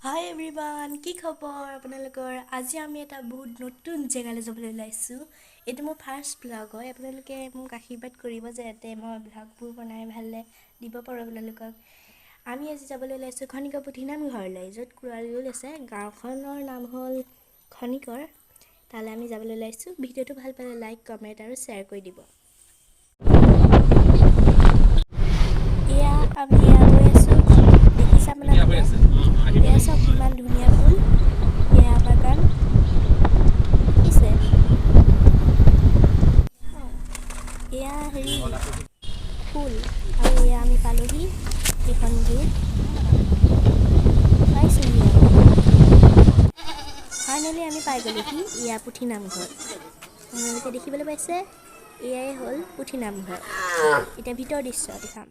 হাই everyone, কি খবৰ আপোনালোকৰ? আজি আমি এটা বহুত নতুন জেগালৈ যাবলৈ ওলাইছোঁ। এইটো মোৰ ফাৰ্ষ্ট ব্লগ হয়। আপোনালোকে মোক আশীৰ্বাদ কৰিব যে যাতে মই ব্লগবোৰ বনাই ভালদৰে দিব পাৰোঁ আপোনালোকক। আমি আজি যাবলৈ ওলাইছোঁ খনিকৰ পুথিনাম ঘৰলৈ, য'ত কোৰালীল আছে। গাঁওখনৰ নাম হ'ল খনিকৰ। তালৈ আমি যাবলৈ ওলাইছোঁ। ভিডিঅ'টো ভাল পালে লাইক, কমেণ্ট আৰু শ্বেয়াৰ কৰি দিব। এয়া আমি গৈ আছোঁ। দেখিছে আপোনালোকে? এয়া চব ইমান ধুনীয়া ফুল। এয়া বাগান দেখিছে? এয়া ফুল। আৰু এয়া আমি পালোহি এইখন গেট পাইছোঁহি আৰু ফাইনেলি আমি পাই গ'লোহি এয়া পুথি নামঘৰ। আপোনালোকে দেখিবলৈ পাইছে, এয়াই হ'ল পুথি নামঘৰ। এতিয়া ভিতৰ দৃশ্য দেখাম।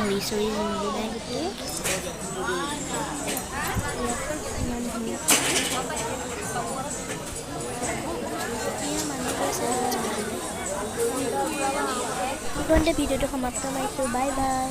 ঘড়ী চৰি মিলাই গোটেই ইমান ধুনীয়া ভিডিঅ'টো সমাপ্ত মাৰিছোঁ। Bye bye.